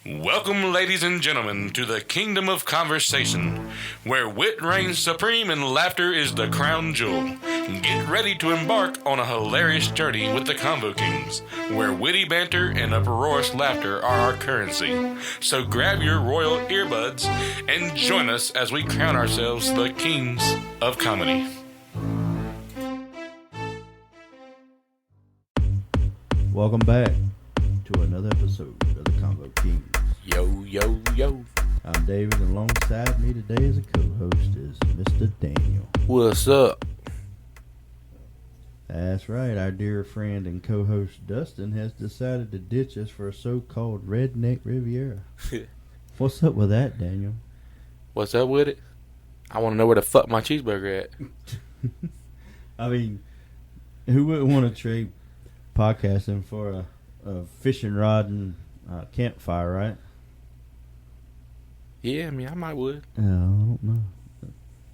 Welcome, ladies and gentlemen, to the Kingdom of Conversation, where wit reigns supreme and laughter is the crown jewel. Get ready to embark on a hilarious journey with the Convo Kings, where witty banter and uproarious laughter are our currency. So grab your royal earbuds and join us as we crown ourselves the Kings of Comedy. Welcome back to another episode of the Convo Kings. Yo, yo, yo. I'm David, and alongside me today as a co-host is Mr. Daniel. What's up? That's right, our dear friend and co-host Dustin has decided to ditch us for a so-called Redneck Riviera. What's up with that, Daniel? What's up with it? I want to know where the fuck my cheeseburger at. I mean, who wouldn't want to trade podcasting for a fishing rod and campfire, right? Yeah, I mean, I might would. I don't know.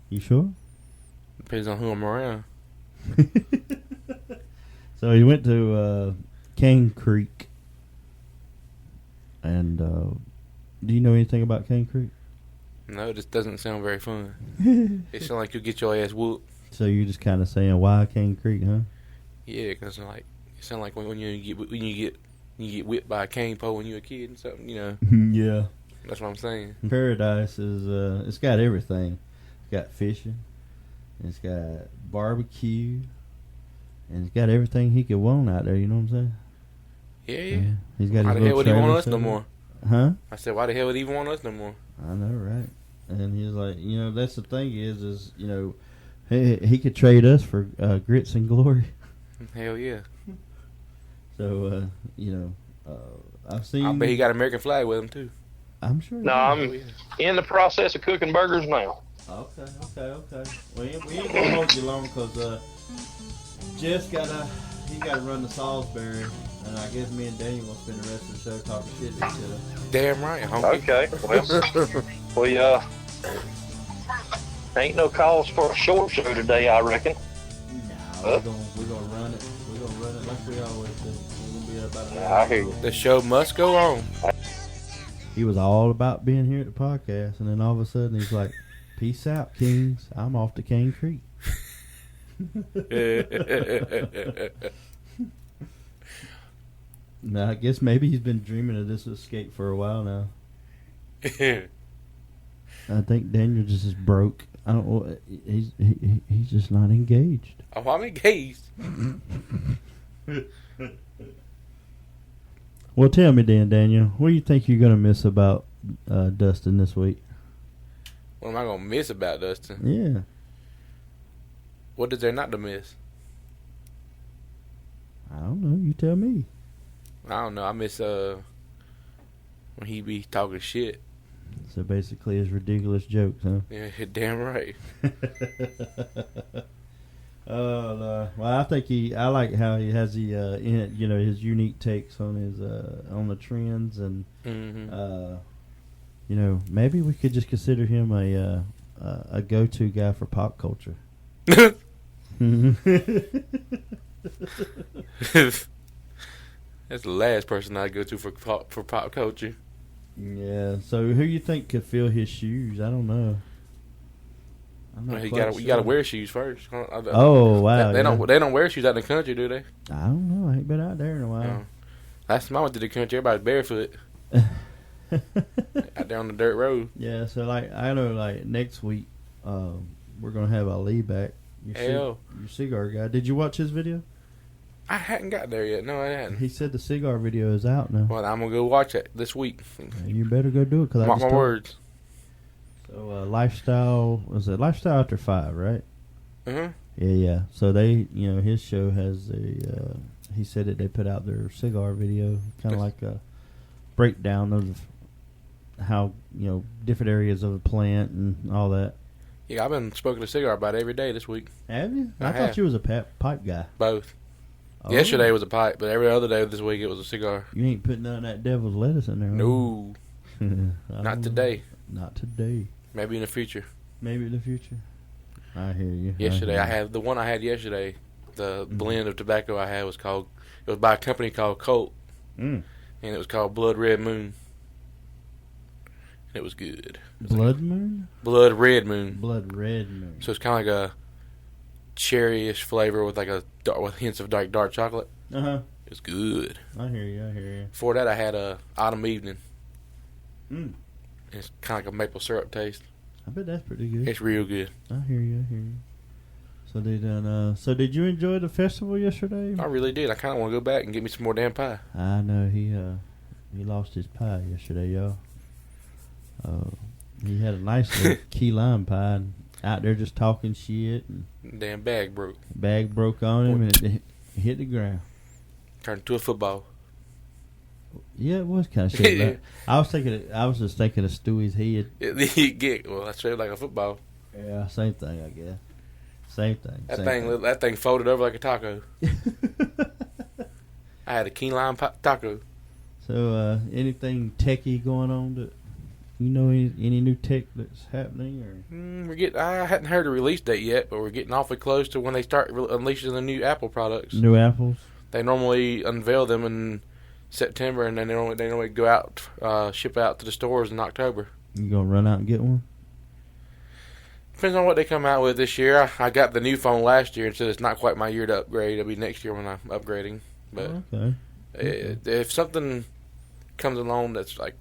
You sure? Depends on who I'm around. So he went to Cane Creek. And do you know anything about Cane Creek? No, this doesn't sound very fun. It sounds like you'll get your ass whooped. So you're just kind of saying, why Cane Creek, huh? Yeah, because like it sounds like when you get whipped by a cane pole when you're a kid and something. You know. Yeah. That's what I'm saying. Paradise is it's got everything. It's got fishing, it's got barbecue, and it's got everything he could want out there. You know what I'm saying? Yeah. He's got Why his the hell little would he want trailer us no set more? up. Huh? I said, why the hell would he even want us no more? I know, right? And he's like, you know, that's the thing is you know, he could trade us for grits and glory. Hell yeah. So you know, I've seen. I bet he got an American flag with him too. I'm sure. No, I'm in the process of cooking burgers now. Okay. We ain't gonna hold you long because Jeff's gotta run to Salisbury, and I guess me and Daniel will spend the rest of the show talking shit to each other. Damn right, homie. Okay, well, ain't no cause for a short show today, I reckon. Nah, we're gonna run it. We're gonna run it like we always do. We're gonna be about an hour. I hear you. The show must go on. He was all about being here at the podcast, and then all of a sudden he's like, "Peace out, Kings. I'm off to Cane Creek." Now, I guess maybe he's been dreaming of this escape for a while now. I think Daniel just is broke. I don't know. He's just not engaged. Oh, I'm engaged. Well, tell me then, Daniel, what do you think you're going to miss about Dustin this week? What am I going to miss about Dustin? Yeah. What is there not to miss? I don't know. You tell me. I don't know. I miss when he be talking shit. So basically his ridiculous jokes, huh? Yeah, damn right. Oh, Lord. Well, I like how he has the you know, his unique takes on his on the trends, and you know, maybe we could just consider him a go-to guy for pop culture. That's the last person I go to for pop culture. Yeah. So who you think could fill his shoes? I don't know. You gotta wear shoes first. Oh wow! They don't wear shoes out in the country, do they? I don't know. I ain't been out there in a while. No. Last time I went to the country, everybody's barefoot out there on the dirt road. Yeah. So like I know like next week we're gonna have Ali back. Your cigar guy. Did you watch his video? I hadn't got there yet. No, I hadn't. He said the cigar video is out now. Well, I'm gonna go watch it this week. You better go do it. Cause Mark my words. So Lifestyle After 5, right? Uh-huh. Yeah. So they, you know, his show has he said that they put out their cigar video, kind of like a breakdown of how, you know, different areas of the plant and all that. Yeah, I've been smoking a cigar about every day this week. Have you? I thought have. you was a pipe guy. Both. Oh. Yesterday was a pipe, but every other day this week it was a cigar. You ain't putting none of that devil's lettuce in there. No. Not today. Not today. Maybe in the future. Maybe in the future. I hear you. Yesterday, I had the one I had yesterday. The blend of tobacco I had was by a company called Colt, and it was called Blood Red Moon. It was good. Blood moon? Blood red moon. Blood red moon. So it's kind of like a cherry-ish flavor with with hints of dark chocolate. Uh-huh. It's good. I hear you. Before that, I had a autumn evening. Mm. It's kind of like a maple syrup taste. I bet that's pretty good. It's real good. I hear you. So did you enjoy the festival yesterday? I really did. I kind of want to go back and get me some more damn pie. I know he lost his pie yesterday, y'all. He had a nice little key lime pie and out there just talking shit. And Damn bag broke. bag broke on him and it hit the ground. Turned into a football. Yeah, it was kind of shit. Like, I was just thinking of Stewie's head. Well, that's shaped like a football. Yeah, same thing, I guess. Same thing. That thing folded over like a taco. I had a key lime taco. So, anything techie going on that any new tech that's happening or? I hadn't heard a release date yet, but we're getting awfully close to when they start unleashing the new Apple products. New apples? They normally unveil them in September, and then they normally go out, ship out to the stores in October. You gonna run out and get one? Depends on what they come out with this year. I got the new phone last year, and so it's not quite my year to upgrade. It'll be next year when I'm upgrading. But okay. If something comes along that's like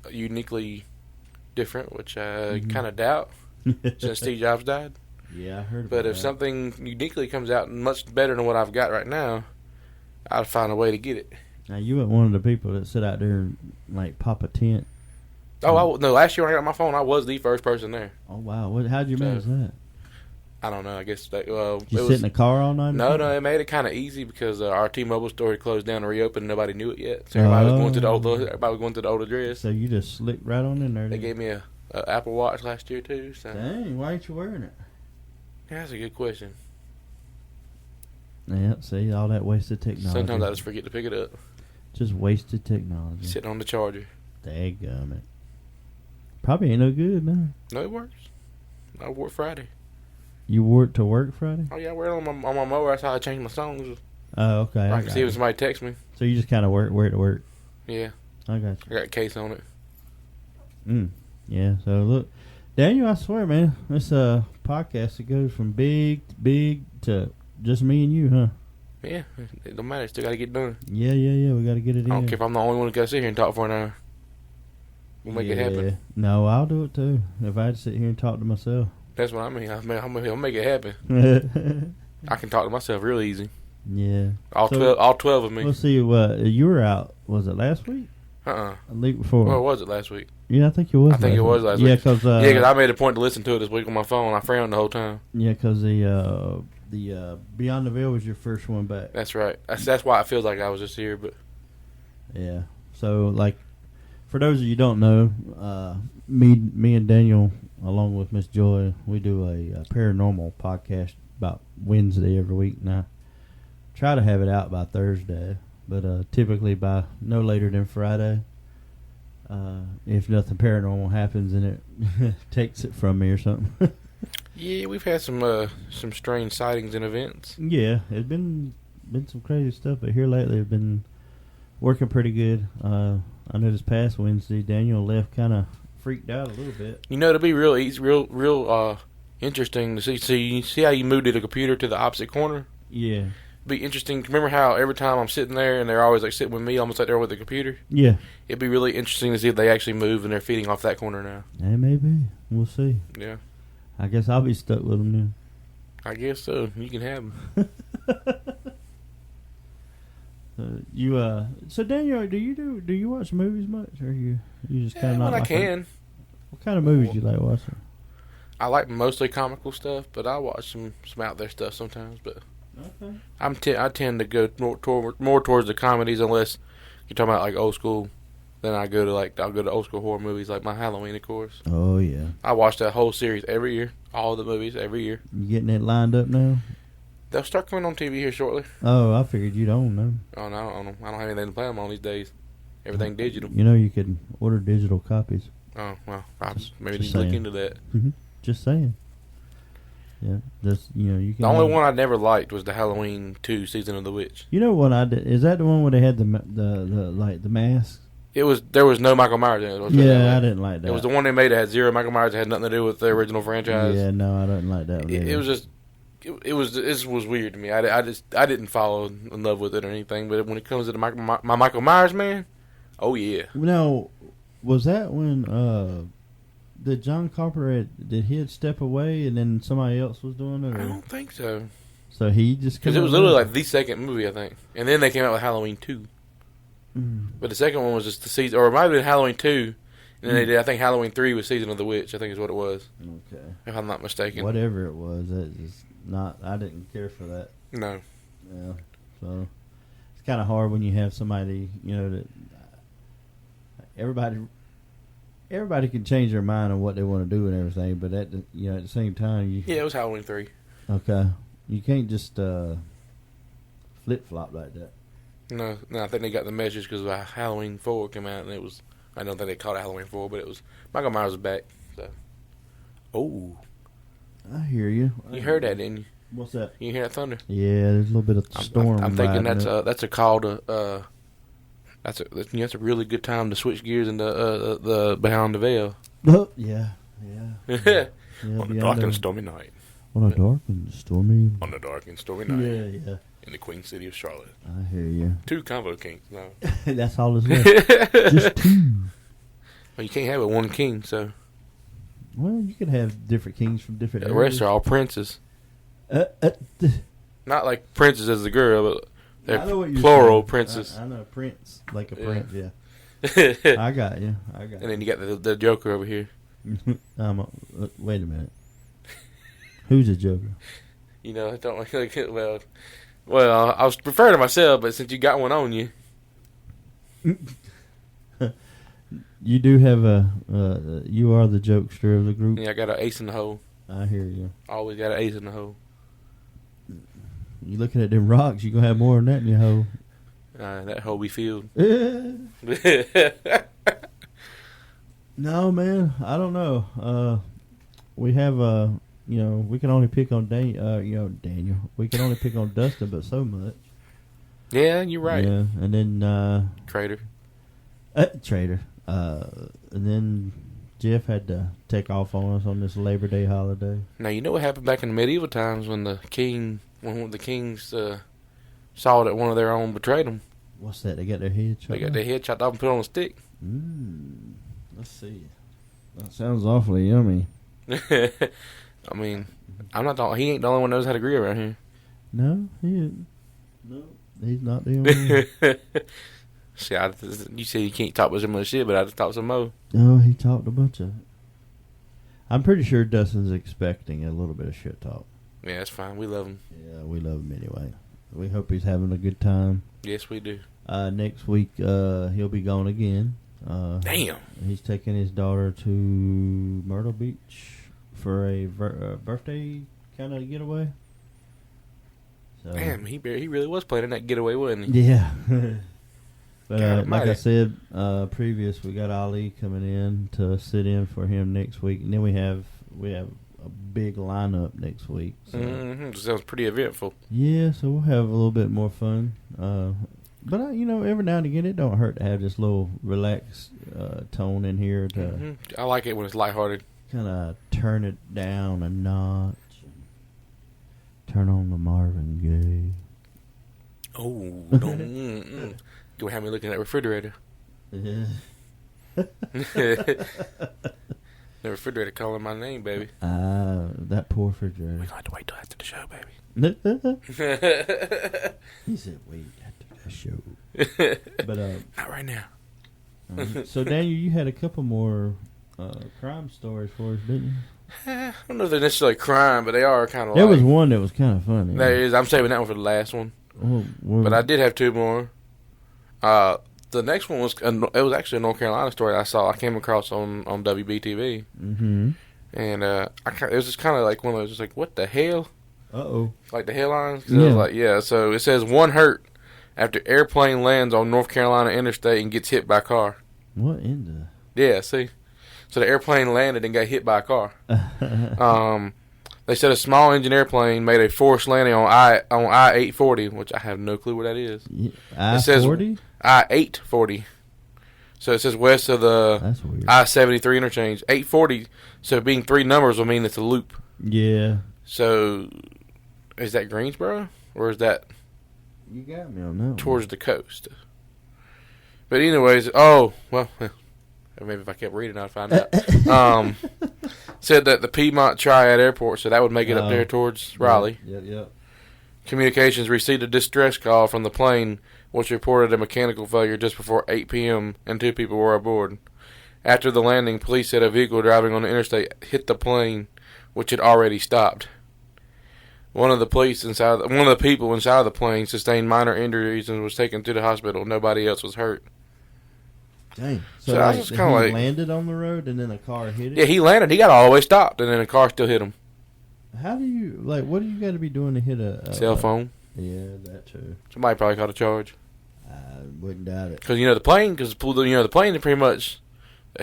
uniquely different, which I kind of doubt, since Steve Jobs died. Yeah, I heard about But if that. something uniquely comes out much better than what I've got right now, I'd find a way to get it. Now, you weren't one of the people that sit out there and, like, pop a tent. No, last year when I got my phone, I was the first person there. Oh, wow. How'd you manage that? I don't know. I guess You sit in the car all night? No, it made it kind of easy because our T-Mobile store had closed down and reopened. Nobody knew it yet, so everybody was going to the old address. So you just slipped right on in there. They gave me a Apple Watch last year too. So. Dang, why ain't you wearing it? Yeah, that's a good question. Yeah, see, all that wasted technology. Sometimes I just forget to pick it up. Just wasted technology. Sitting on the charger. Dadgummit. Probably ain't no good, no. No, it works. I wore it Friday. You wore it to work Friday? Oh yeah, I wear it on my mower. That's how I change my songs. Oh, okay. I can see when somebody texts me. So you just kind of wear it to work? Yeah. I got you. I got a case on it. Yeah, so look. Daniel, I swear, man, this podcast, it goes from big to just me and you, huh? Yeah, it don't matter. Still got to get done. Yeah, we got to get it in. I don't care if I'm the only one who got to sit here and talk for an hour. We'll make it happen. No, I'll do it too. If I had to sit here and talk to myself. That's what I mean. I'll make it happen. I can talk to myself real easy. Yeah. All 12 of me. Let's see, you were out, was it last week? A week before. Well, was it last week? Yeah, I think it was. I think it was last week. Yeah, because I made a point to listen to it this week on my phone. I frowned the whole time. Yeah, because the Beyond the Veil was your first one back. That's right. That's why it feels like I was just here. But yeah, so like for those of you who don't know, me and Daniel, along with Miss Joy, we do a paranormal podcast about Wednesday every week. Now, try to have it out by Thursday, but typically by no later than Friday. If nothing paranormal happens and it takes it from me or something. Yeah, we've had some strange sightings and events. Yeah, it's been some crazy stuff, but here lately it's been working pretty good. I know this past Wednesday, Daniel left kind of freaked out a little bit. You know, it'll be real interesting to see how you moved the computer to the opposite corner. Yeah. Be interesting. Remember how every time I'm sitting there and they're always like sitting with me, almost like they're with the computer. Yeah. It'd be really interesting to see if they actually move and they're feeding off that corner now. Hey, maybe we'll see. Yeah. I guess I'll be stuck with them then. I guess so. You can have them. So Daniel, do you watch movies much, or you just kind of not? When I can. What kind of movies you like watching? I like mostly comical stuff, but I watch some out there stuff sometimes. But okay. I tend to go more towards the comedies, unless you're talking about like old school. Then I'll go to old school horror movies like my Halloween, of course. Oh yeah. I watch that whole series every year, all the movies every year. You getting it lined up now? They'll start coming on TV here shortly. Oh, I figured you'd own them. Oh no, I don't have anything to play them on these days. Everything digital. You know, you could order digital copies. Oh well, I maybe just need to look saying. into that. Just saying. Yeah, just you can. The only one I never liked was the Halloween 2 Season of the Witch. You know what I did? Is that the one where they had the mask? There was no Michael Myers in it. Yeah, I didn't like that. It was the one they made that had zero Michael Myers. That had nothing to do with the original franchise. Yeah, no, I didn't like that one. It was just. It was weird to me. I didn't fall in love with it or anything. But when it comes to my Michael Myers, man, oh yeah. Now, was that when did John Carpenter did he step away and then somebody else was doing it? Or? I don't think so. So he just because it was literally like the second movie, I think, and then they came out with Halloween 2. But the second one was just the season, or it might have been Halloween 2, and then they did. I think Halloween 3 was Season of the Witch. I think is what it was. Okay, if I'm not mistaken. Whatever it was, that is not. I didn't care for that. No. Yeah. So it's kind of hard when you have somebody, that everybody can change their mind on what they want to do and everything, but at the same time, it was Halloween 3. Okay, you can't just flip flop like that. No, I think they got the message because Halloween 4 came out, and it was. I don't think they called it Halloween 4, but it was Michael Myers was back. So, I hear you. You heard that, didn't you? What's that? You hear that thunder? Yeah, there's a little bit of storm. I'm thinking that's a call to that's a really good time to switch gears into the Behind the Veil. Oh, yeah. On a dark and stormy night. On a dark and stormy. On a dark and stormy night. Yeah. In the Queen City of Charlotte. I hear you. 2 Convo Kings. No. That's all it's left. Just 2. Well, you can't have it one king, so. Well, you could have different kings from different The areas. rest are all princes. Not like princess as the girl, but they're plural princes. I know prince, like a prince, yeah. I got you. And then you got the Joker over here. Wait a minute. Who's the Joker? I don't like it. Well, I was referring to myself, but since you got one on you. You do have you are the jokester of the group. Yeah, I got an ace in the hole. I hear you. Always got an ace in the hole. You looking at them rocks, you gonna have more than that in your hole. That hole be filled. No, man, I don't know. We have we can only pick on Daniel. We can only pick on Dustin, but so much. Yeah, you're right. Yeah, and then Traitor. And then Jeff had to take off on us on this Labor Day holiday. Now you know what happened back in the medieval times when the kings saw that one of their own betrayed them. What's that? They got their head chopped off? They got their head chopped off and put on a stick. Let's see. That sounds awfully yummy. I mean, he ain't the only one that knows how to grill around here. No, he isn't. No, he's not the only one. See, you say you can't talk about some other shit, but I just talked some more. No, he talked a bunch of it. I'm pretty sure Dustin's expecting a little bit of shit talk. Yeah, that's fine. We love him. Yeah, we love him anyway. We hope he's having a good time. Yes, we do. Next week, he'll be gone again. Damn. He's taking his daughter to Myrtle Beach for a birthday kind of getaway. So, damn, he really was planning that getaway, wasn't he? Yeah. But like I said previous, we got Ali coming in to sit in for him next week, and then we have a big lineup next week. So. Sounds pretty eventful. Yeah, so we'll have a little bit more fun. But every now and again, it don't hurt to have this little relaxed tone in here to. I like it when it's lighthearted. Kind of turn it down a notch. Turn on the Marvin Gaye. Oh, don't. You have me looking at the refrigerator. Yeah. The refrigerator calling my name, baby. That poor refrigerator. We're going to have to wait till after the show, baby. He said, wait after the show. But not right now. So, Daniel, you had a couple more crime stories for us, didn't you? I don't know if they're necessarily crime, but they are kind of There was one that was kind of funny. There is. I'm saving that one for the last one. But I did have 2 more. The next one was actually a North Carolina story I came across on WBTV. Mm-hmm. And it was just kind of like one of those, just like, what the hell? Uh-oh. Like the headlines? Yeah. I was like, yeah. So it says 1 hurt after airplane lands on North Carolina interstate and gets hit by a car. What in the... Yeah, see? So the airplane landed and got hit by a car. They said a small engine airplane made a forced landing on I-840, which I have no clue where that is. I-40? I-840. So it says west of the That's weird. I-73 interchange. 840. So being 3 numbers will mean it's a loop. Yeah. So is that Greensboro or is that You got me on that one. towards the coast? But anyways, maybe if I kept reading, I'd find out. Said that the Piedmont Triad Airport, so that would make it up there towards Raleigh. Yep. Communications received a distress call from the plane, which reported a mechanical failure just before 8 p.m. and 2 people were aboard. After the landing, police said a vehicle driving on the interstate hit the plane, which had already stopped. One of the people inside of the plane sustained minor injuries and was taken to the hospital. Nobody else was hurt. Dang. So I was just kinda like- landed on the road and then a car hit it? Yeah, he landed. He got all the way stopped, and then the car still hit him. How do you, what do you got to be doing to hit a Cell phone. Yeah, that too. Somebody probably caught a charge. I wouldn't doubt it. Because, the plane, the plane pretty much,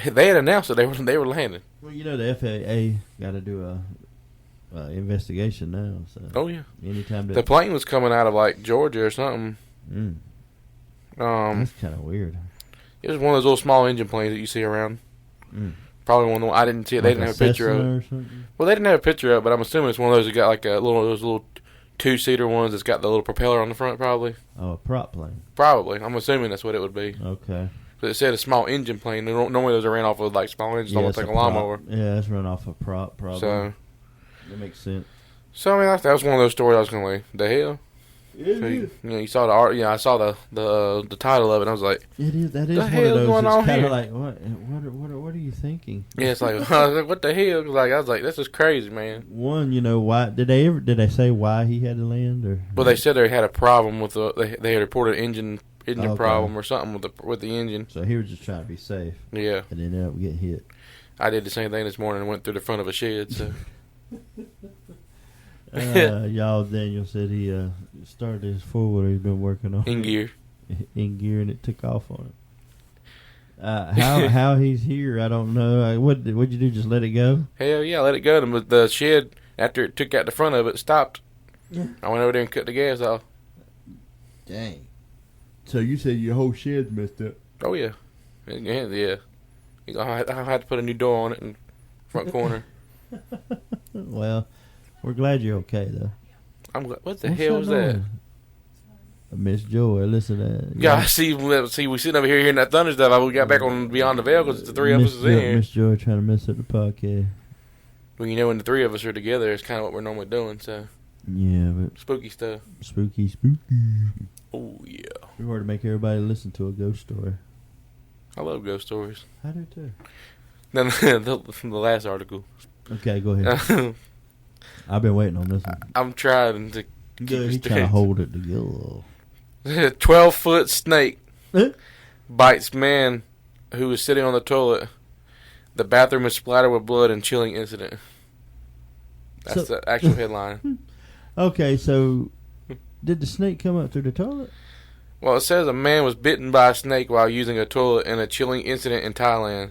they had announced that they were landing. Well, the FAA got to do a investigation now. So Oh, yeah. anytime The plane was coming out of, Georgia or something. That's kind of weird. It was one of those little small engine planes that you see around. Probably one of the I didn't see it. They didn't have a picture of it. Or something? Well, they didn't have a picture of it, but I'm assuming it's one of those that got those little 2-seater ones that's got the little propeller on the front, probably. Oh, a prop plane. Probably. I'm assuming that's what it would be. Okay. But it said a small engine plane. Normally those are ran off with small engines, almost it's like a lawnmower. Yeah, it's run off a prop, probably. So, that makes sense. that was one of those stories I was going to the hell? It So is. you saw the art. I saw the title of it. And I was like, It is. That is The one hell of those. going It's on kind here? of like what are you thinking? yeah, it's like, I was like, what the hell? I was like, this is crazy, man. One, why did they say why he had to land or? Well, they said they had a problem with they had reported engine Okay. problem or something with the engine. So he was just trying to be safe Yeah, and ended up getting hit. I did the same thing this morning and went through the front of a shed. So Y'all, Daniel said he started his 4-wheeler he's been working on in gear. in gear and it took off on it. How he's here, I don't know. What'd you do? Just let it go? Hell yeah, I let it go. The shed, after it took out the front of it, stopped. Yeah. I went over there and cut the gas off. Dang. So you said your whole shed's messed up? Oh yeah, yeah. I had to put a new door on it in front corner. Well, we're glad you're okay though. I'm what the What's hell was that? noise? Miss Joy, listen to that. Yeah, see, we sitting over here hearing that thunder stuff. We got back on Beyond the Veil because the three of us is in here. Miss Joy trying to mess up the podcast. Well, when the three of us are together, it's kind of what we're normally doing. So Yeah, but spooky stuff. spooky. Oh yeah, We want to make everybody listen to a ghost story. I love ghost stories. I do too. Then the last article. Okay, go ahead. I've been waiting on this one. I'm trying to Good, he trying to hold it together. 12-foot snake Huh? bites man who was sitting on the toilet. The bathroom is splattered with blood and chilling incident. That's So- the actual headline. Okay, so did the snake come up through the toilet? Well, it says a man was bitten by a snake while using a toilet in a chilling incident in Thailand.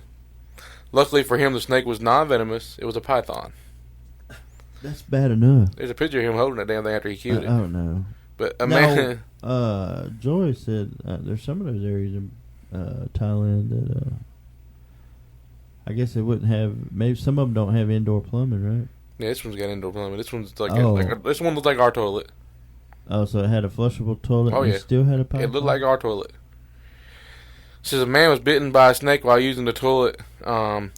Luckily for him, the snake was non-venomous. It was a python. That's bad enough. There's a picture of him holding that damn thing after he killed it. Oh no. But a man... Joy said there's some of those areas in Thailand that I guess it wouldn't have. Maybe some of them don't have indoor plumbing, right? Yeah, this one's got indoor plumbing. This one's Oh. this one looks like our toilet. Oh, so it had a flushable toilet. Oh, and yeah. It still had a pipe. It looked like our toilet. Says a man was bitten by a snake while using the toilet. I'm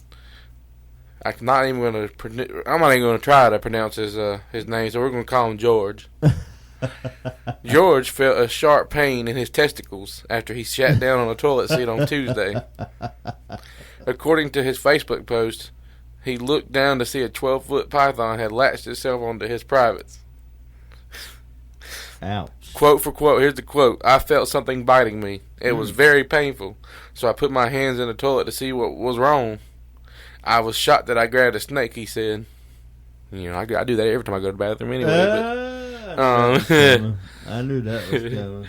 not even going to try to pronounce his name, so we're going to call him George. George felt a sharp pain in his testicles after he sat down on a toilet seat on Tuesday. According to his Facebook post, he looked down to see a 12-foot python had latched itself onto his privates. Ouch. Quote for quote, here's the quote. I felt something biting me. It was very painful, so I put my hands in the toilet to see what was wrong. I was shocked that I grabbed a snake, he said. I do that every time I go to the bathroom anyway. I knew that was coming.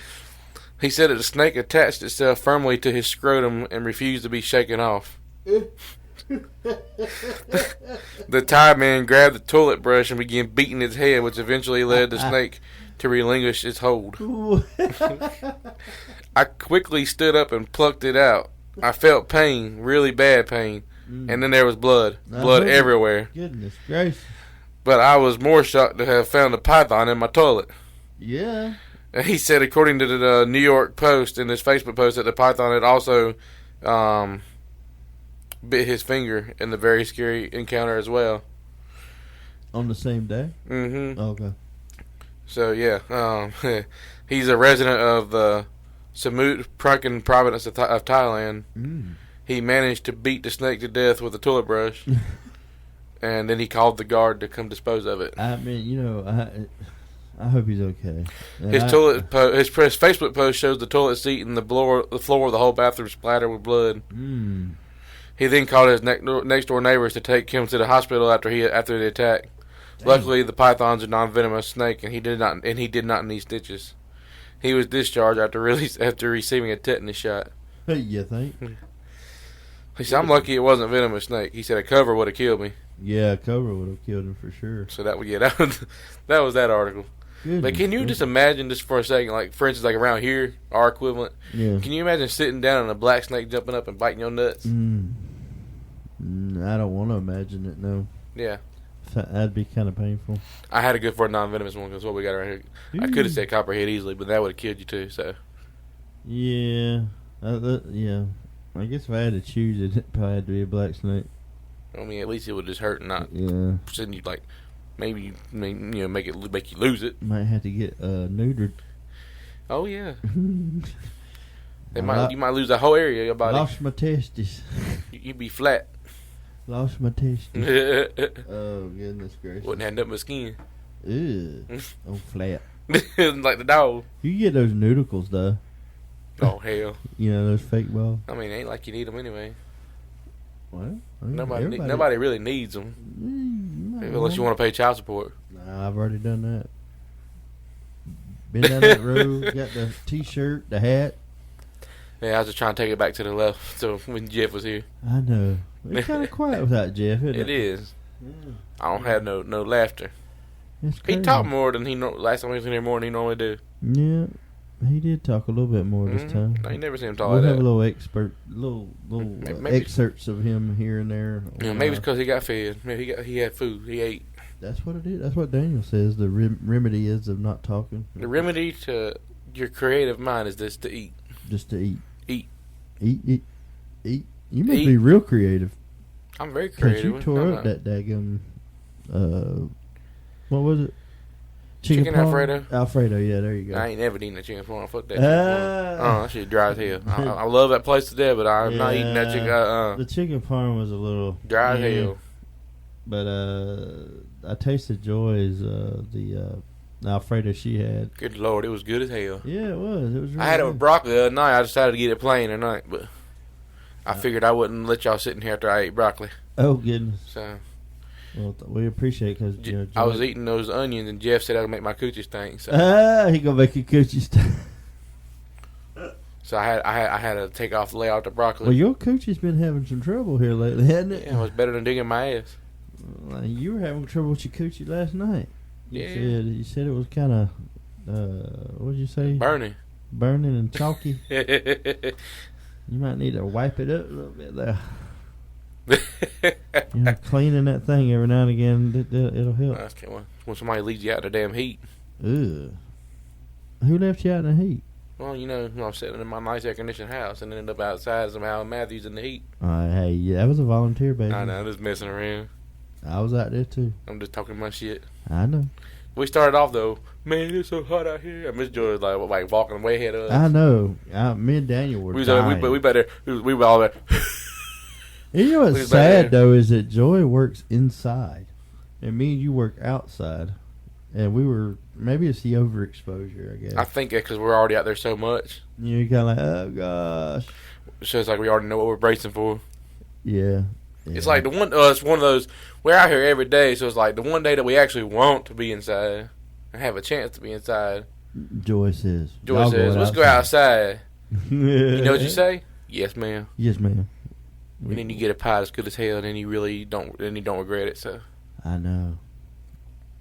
He said that the snake attached itself firmly to his scrotum and refused to be shaken off. The Thai man grabbed the toilet brush and began beating its head, which eventually led the snake to relinquish its hold. I quickly stood up and plucked it out. I felt pain, really bad pain, and then there was blood everywhere. Goodness gracious! But I was more shocked to have found a python in my toilet. Yeah. And he said, according to the New York Post in his Facebook post, that the python had also bit his finger in the very scary encounter as well. On the same day? Mm-hmm. Okay. So, yeah. He's a resident of the Samut Prakan province of Thailand. He managed to beat the snake to death with a toilet brush. And then he called the guard to come dispose of it. I mean, I hope he's okay. His Facebook post shows the toilet seat and the floor of the whole bathroom splattered with blood. He then called his next door neighbors to take him to the hospital after the attack. Dang. Luckily, the python's a non-venomous snake, and he did not need stitches. He was discharged after receiving a tetanus shot. You think? He said, "I'm lucky it wasn't a venomous snake." He said, "A cover would have killed me." Yeah, a cover would have killed him for sure. So that was that article. Goodness, but can you just imagine, just for a second, like for instance, like around here, our equivalent? Yeah. Can you imagine sitting down and a black snake jumping up and biting your nuts? I don't want to imagine it. No. Yeah. That'd be kind of painful. I had to go for a non-venomous one because what we got right here. I could have said copperhead easily, but that would have killed you too. So. Yeah. Yeah. I guess if I had to choose, it probably had to be a black snake. I mean, at least it would just hurt and not send you like maybe make you lose it. Might have to get neutered. Oh yeah. You might lose the whole area of your body. Lost my testes. You'd be flat. Lost my testes. Oh goodness gracious! Wouldn't have nothing but skin. Ew. Oh, flat. Like the dog. You get those noodles though. Oh hell. You know those fake balls. I mean, it ain't like you need them anyway. Well, nobody really needs them. Unless you want to pay child support. Nah, I've already done that. Been down that road, got the t-shirt, the hat. Yeah, I was just trying to take it back to the left so when Jeff was here. I know. It's kind of quiet without Jeff, isn't it? It is. Yeah. I don't have no laughter. He talked more than last time he was in here more than he normally do. Yeah. He did talk a little bit more this time. I ain't never seen him talk we'll like that. have a little excerpts of him here and there. Yeah, maybe it's because he got fed. Maybe he had food. He ate. That's what it is. That's what Daniel says. The remedy is of not talking. The remedy to your creative mind is just to eat. Just to eat. Eat. Eat. You must be real creative. I'm very creative. Because you tore up that daggum. What was it? Chicken Alfredo? Alfredo, yeah, there you go. I ain't never eaten a chicken parm. Fuck that chicken parm. That shit dry as hell. I love that place to death, but I'm not eating that chicken. The chicken parm was a little dry as hell. But I tasted Joy's the Alfredo she had. Good Lord, it was good as hell. Yeah, it was. It was. Really I had it good. with broccoli the other night. I decided to get it plain tonight, but I figured I wouldn't let y'all sit in here after I ate broccoli. Oh goodness. So. Well, we appreciate because I was eating those onions, and Jeff said I would make my coochie stink. So. He gonna make your coochie stink. So I had to take off the layout the broccoli. Well, your coochie's been having some trouble here lately, hasn't it? Yeah, it was better than digging my ass. You were having trouble with your coochie last night. Yeah. You said it was kind of what did you say? Burning and chalky. You might need to wipe it up a little bit there. Cleaning that thing every now and again, it'll help. When somebody leaves you out in the damn heat. Ugh. Who left you out in the heat? Well, I'm sitting in my nice air-conditioned house and ended up outside somehow in Matthews in the heat. Hey, yeah, that was a volunteer, baby. I know, I'm just messing around. I was out there, too. I'm just talking my shit. I know. We started off, though, man, it's so hot out here. And Miss Joy was like walking way ahead of us. I know. Me and Daniel were dying. We were all there. You know what's sad, though, is that Joy works inside, and me and you work outside, and maybe it's the overexposure, I guess. I think it's because we're already out there so much. You're kind of like, oh, gosh. So it's like we already know what we're bracing for. Yeah. It's like it's one of those, we're out here every day, so it's like the one day that we actually want to be inside and have a chance to be inside. Joy says, let's go outside. You know what you say? Yes, ma'am. Yes, ma'am. And then you get a pie that's good as hell, and then you really don't regret it. So I know.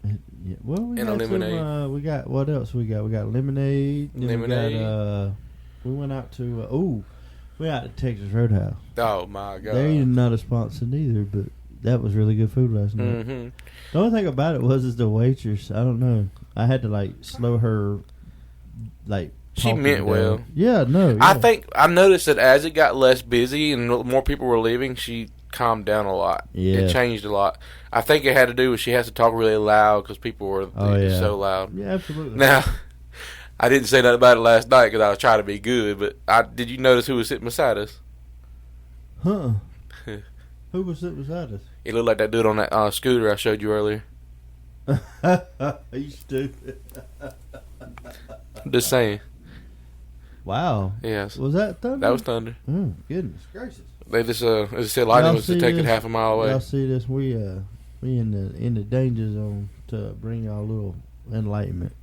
Yeah. Well, we got lemonade. We got what else? We got lemonade. Lemonade. We went out to We out at Texas Roadhouse. Oh my god. They're not a sponsor neither, but that was really good food last night. Mm-hmm. The only thing about it is the waitress. I don't know. I had to like slow her. Like She meant well. Yeah, no. Yeah. I think I noticed that as it got less busy and more people were leaving, she calmed down a lot. Yeah. It changed a lot. I think it had to do with she has to talk really loud because people were so loud. Yeah, absolutely. Now, I didn't say nothing about it last night because I was trying to be good, but did you notice who was sitting beside us? Huh. Who was sitting beside us? It looked like that dude on that scooter I showed you earlier. You stupid. I'm just saying. Wow. Yes. Was that Thunder? That was Thunder. Oh, goodness gracious. They just, as I said, lightning was detected half a mile away. Y'all see this? We in the danger zone to bring y'all a little enlightenment.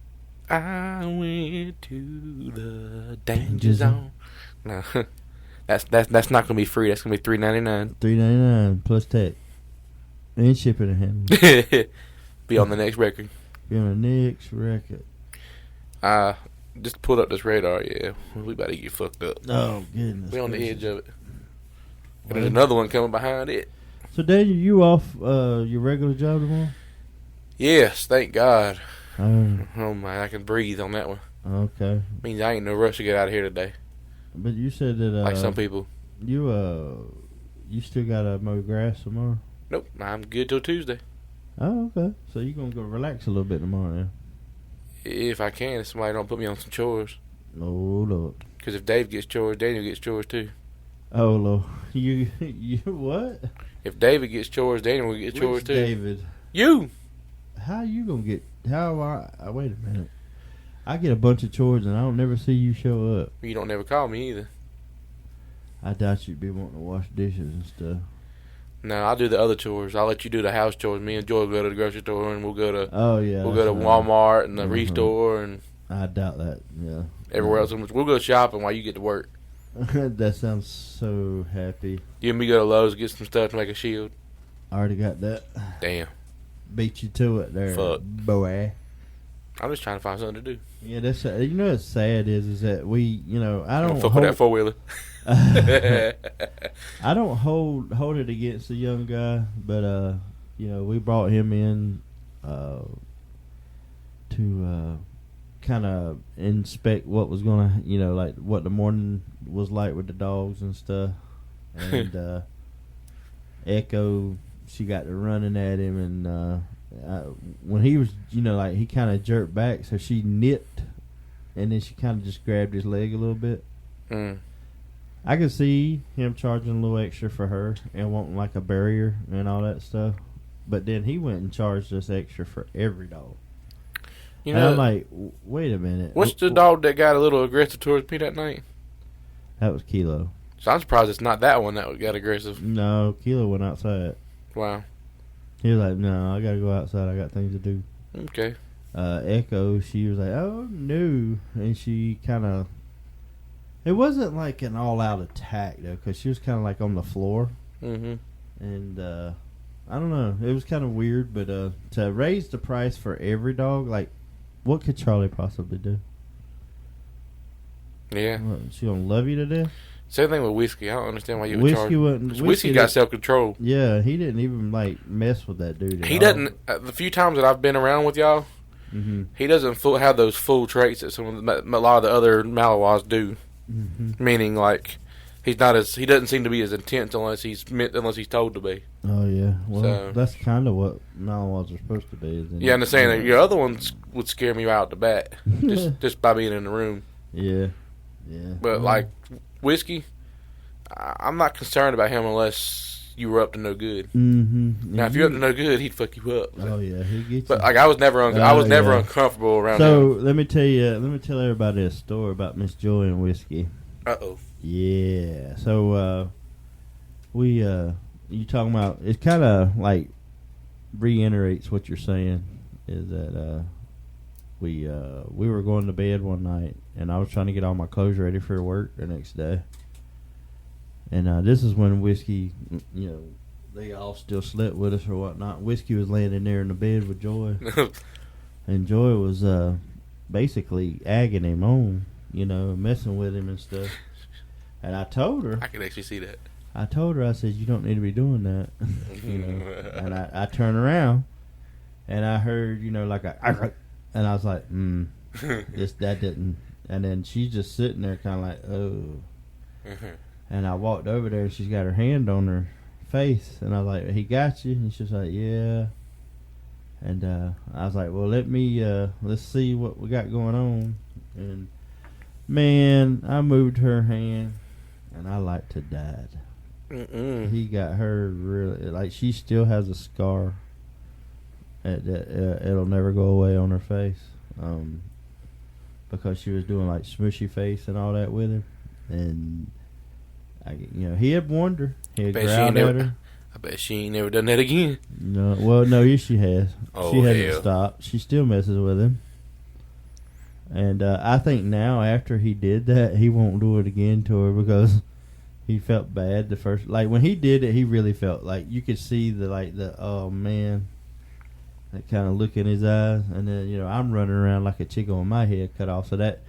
I went to the danger zone. No, that's not gonna be free. That's gonna be $3.99. $3.99 plus tax and shipping and handling. Be on the next record. Be on the next record. Just pulled up this radar. Yeah, we about to get fucked up. Oh goodness. We on the edge of it. And there's another one coming behind it. So Daniel, you off your regular job tomorrow? Yes, thank God. Oh my, I can breathe on that one. Okay. Means I ain't no rush to get out of here today. But you said that Like some people. You still gotta mow grass tomorrow? Nope, I'm good till Tuesday. Oh, okay. So you gonna go relax a little bit tomorrow, then? If I can, if somebody don't put me on some chores. Oh Lord. Because if Dave gets chores, Daniel gets chores too. Oh Lord. You what? If David gets chores, Daniel will get chores too. David? You. How you gonna get? How I? Wait a minute. I get a bunch of chores and I don't never see you show up. You don't never call me either. I doubt you'd be wanting to wash dishes and stuff. No, I'll do the other chores. I'll let you do the house chores. Me and Joy will go to the grocery store and we'll go to Walmart and the Restore and I doubt that. Yeah. Everywhere else. We'll go shopping while you get to work. That sounds so happy. You and me go to Lowe's, get some stuff to make a shield. I already got that. Damn. Beat you to it there, Fuck. boy. I'm just trying to find something to do. Yeah, that's what's sad is that we, I don't fuck with that 4-wheeler. I don't hold it against the young guy, but we brought him in to kind of inspect what was gonna, like what the morning was like with the dogs and stuff. And Echo, she got to running at him, and when he was, he kind of jerked back, so she nipped, and then she kind of just grabbed his leg a little bit. Mm. I could see him charging a little extra for her and wanting like a barrier and all that stuff, but then he went and charged us extra for every dog. And I'm like, wait a minute. What's the dog that got a little aggressive towards me that night? That was Kilo. So I'm surprised it's not that one that got aggressive. No, Kilo went outside. Wow. He was like, no, I got to go outside. I got things to do. Okay. Echo, she was like, oh, no. And she kind of... It wasn't like an all-out attack, though, because she was kind of like on the floor. Mm-hmm. And I don't know. It was kind of weird, but to raise the price for every dog, like, what could Charlie possibly do? Yeah. What, she gonna love you to death? Same thing with Whiskey. I don't understand why you would charge. Whiskey got self-control. Yeah, he didn't even, like, mess with that dude. He doesn't. The few times that I've been around with y'all, he doesn't have those full traits that a lot of the other Malinois do. Mm-hmm. Meaning, like, he doesn't seem to be as intense unless he's told to be. Oh yeah, well that's kind of what Malinois are supposed to be. Yeah, I understand that. Your other ones would scare me out the bat just by being in the room. Yeah. But like Whiskey, I'm not concerned about him unless you were up to no good. Mm-hmm. Now, if you're up to no good, he'd fuck you up. Oh yeah, he gets you. But like, I was never uncomfortable around him. So let me tell everybody a story about Miss Joy and Whiskey. Uh-oh. Yeah. So you talking about, it kind of like reiterates what you're saying, is that we were going to bed one night and I was trying to get all my clothes ready for work the next day. And this is when Whiskey, they all still slept with us or whatnot. Whiskey was laying in there in the bed with Joy. And Joy was basically agging him on, messing with him and stuff. And I told her. I can actually see that. I told her, I said, you don't need to be doing that. You know. And I turned around, and I heard, you know, like a, and I was like, that didn't. And then she's just sitting there kind of like, oh. And I walked over there, and she's got her hand on her face, and I was like, he got you? And she's like, yeah. And I was like, well, let's see what we got going on. And man, I moved her hand, and I like to die. He got her really, like, she still has a scar that it'll never go away on her face, because she was doing like smushy face and all that with him. And he had warned her. He had growled at her. I bet she ain't never done that again. No, yes, she has. Oh, she hasn't stopped. She still messes with him. And I think now, after he did that, he won't do it again to her, because he felt bad the first. Like, when he did it, he really felt like you could see oh man, that kind of look in his eyes. And then, I'm running around like a chicken with my head cut off. So that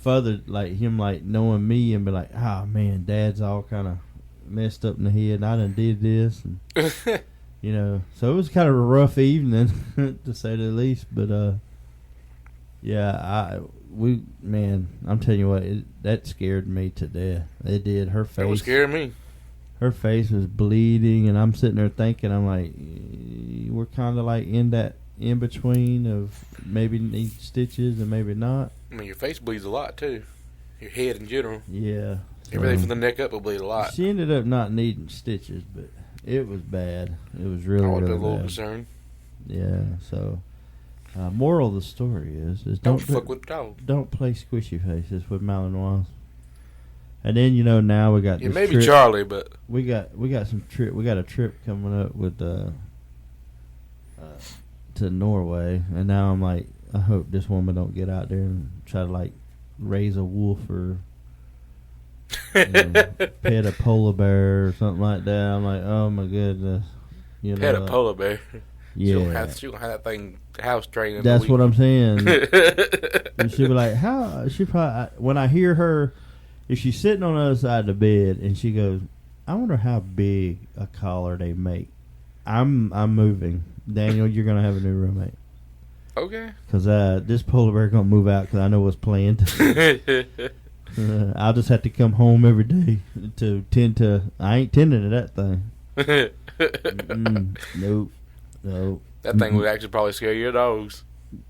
further, like, him, like, knowing me and be like, oh man, Dad's all kind of messed up in the head, and I done did this. And, so it was kind of a rough evening, to say the least. But, yeah, I'm telling you what, that scared me to death. It did. Her face. That was scaring me. Her face was bleeding, and I'm sitting there thinking, I'm like, we're kind of like in that in between of maybe need stitches and maybe not. I mean, your face bleeds a lot too. Your head in general. Yeah. Everything from the neck up will bleed a lot. She ended up not needing stitches, but it was bad. It was really, I would really be a little bad. concerned. Yeah. So, moral of the story is don't fuck with dogs. Don't play squishy faces with Malinois. And then now we got this maybe trip. Charlie, but we got some trip. We got a trip coming up with to Norway, and now I'm like, I hope this woman don't get out there and try to like raise a wolf or pet a polar bear or something like that. I'm like, oh my goodness, pet a polar bear. Yeah, she gonna have that thing house trained. That's what I'm saying. And she'll be like, how? She probably, when I hear her, if she's sitting on the other side of the bed and she goes, I wonder how big a collar they make. I'm moving. Daniel, you're going to have a new roommate. Okay. Because this polar bear going to move out because I know what's planned. I'll just have to come home every day to tend to... I ain't tending to that thing. Nope. That thing would actually probably scare your dogs.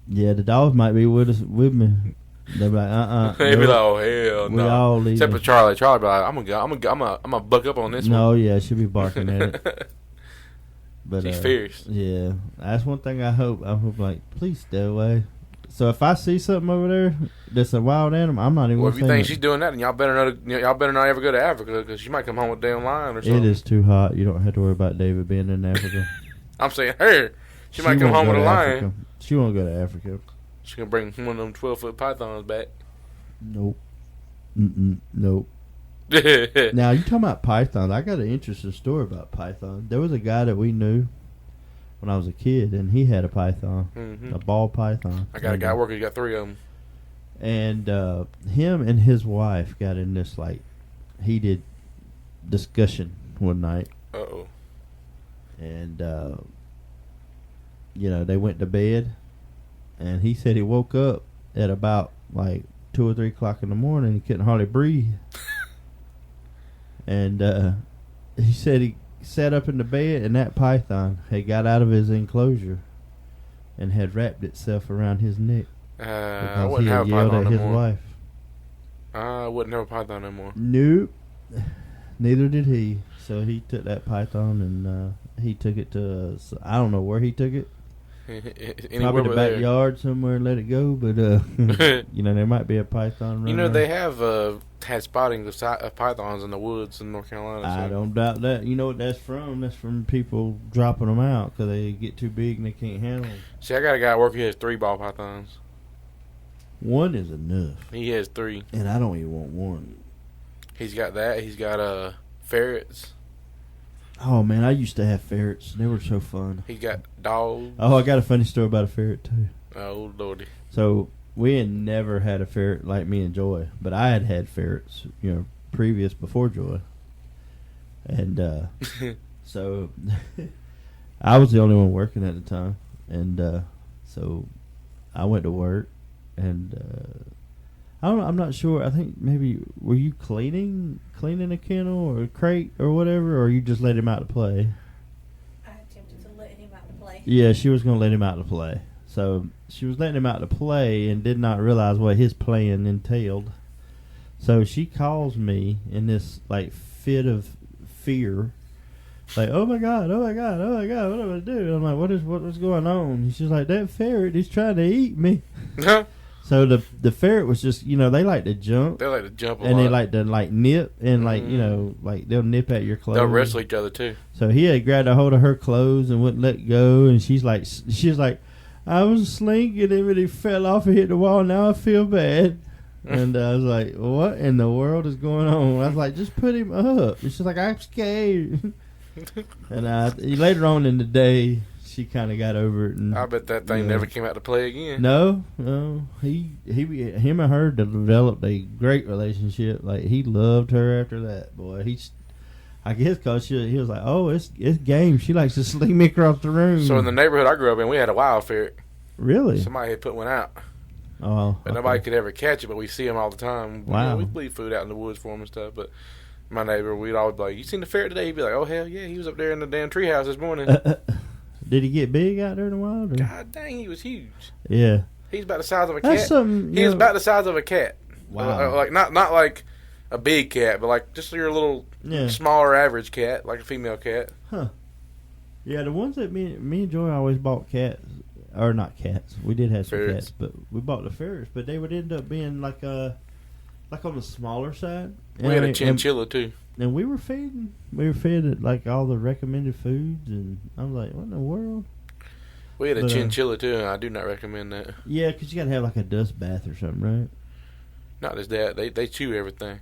Yeah, the dogs might be with me. They'll be like, They'd be like, oh hell no. We all leave. Except for Charlie. Charlie be like, I'm gonna buck up on this one. No, yeah, she'll be barking at it. But she's fierce. Yeah, that's one thing I hope. I hope, like, please stay away. So if I see something over there that's a wild animal, I'm not even. Well, if you think she's doing that, then y'all better not ever go to Africa, because she might come home with a damn lion or something. It is too hot. You don't have to worry about David being in Africa. I'm saying her. She might come home with a lion. Africa. She won't go to Africa. She gonna bring one of them 12-foot pythons back. Nope. Nope. Now, you talking about pythons. I got an interesting story about python. There was a guy that we knew when I was a kid, and he had a python, a ball python. I got a guy working. He got 3 of them. And him and his wife got in this, like, heated discussion one night. Uh-oh. And, they went to bed, and he said he woke up at about, like, 2 or 3 o'clock in the morning. He couldn't hardly breathe. And he said he sat up in the bed, and that python had got out of his enclosure and had wrapped itself around his neck. I wouldn't have a python no more. Wife. I wouldn't have a python no more. Nope. Neither did he. So he took that python and he took it to, I don't know where he took it. Probably the backyard somewhere and let it go. But, there might be a python running they have had spotting of pythons in the woods in North Carolina. I don't doubt that. You know what that's from? That's from people dropping them out because they get too big and they can't handle them. See, I got a guy at work who has 3 ball pythons. One is enough. He has 3. And I don't even want one. He's got that. He's got ferrets. Oh, man, I used to have ferrets. They were so fun. He's got dogs. Oh, I got a funny story about a ferret, too. Oh, Lordy. So, we had never had a ferret like me and Joy, but I had ferrets, previous before Joy, and so I was the only one working at the time, and so I went to work, and I don't know, I'm not sure. I think maybe were you cleaning a kennel or a crate or whatever, or you just let him out to play? I attempted to let him out to play. Yeah, she was going to let him out to play. So she was letting him out to play and did not realize what his plan entailed. So she calls me in this like fit of fear, like, oh my god, what am I gonna do? I'm like, what's going on? And she's like, that ferret, he's trying to eat me. So the ferret was just, they like to jump. They like to jump a and lot. they like to like nip and like like they'll nip at your clothes. They'll wrestle each other too. So he had grabbed a hold of her clothes and wouldn't let go, and she's like, I was slinking him and he fell off and hit the wall. Now I feel bad. And I was like, what in the world is going on? I was like, just put him up. And she's like, I'm scared. And later on in the day, she kind of got over it. And, I bet that thing never came out to play again. No. Him and her developed a great relationship. Like, he loved her after that. Boy, I guess because he was like, oh, it's game. She likes to sling me across the room. So in the neighborhood I grew up in, we had a wild ferret. Really? Somebody had put one out. Oh, But nobody could ever catch it, but we see them all the time. Wow. We leave food out in the woods for them and stuff, but my neighbor, we'd always be like, you seen the ferret today? He'd be like, oh, hell yeah, he was up there in the damn treehouse this morning. Did he get big out there in the wild? Or? God dang, he was huge. Yeah. He's about the size of a That's cat. something. He was about the size of a cat. Wow. Like not like a big cat, but like just your little smaller average cat, like a female cat. Huh. Yeah, the ones that me and Joy always bought cats, or not cats. We did have some Ferrets. cats, but we bought the ferrets. But they would end up being like on the smaller side. We had a chinchilla too. And we were feeding. We were fed at like all the recommended foods, and I was like, what in the world? We had a chinchilla too, and I do not recommend that. Yeah, because you got to have like a dust bath or something, right? Not just that, they chew everything.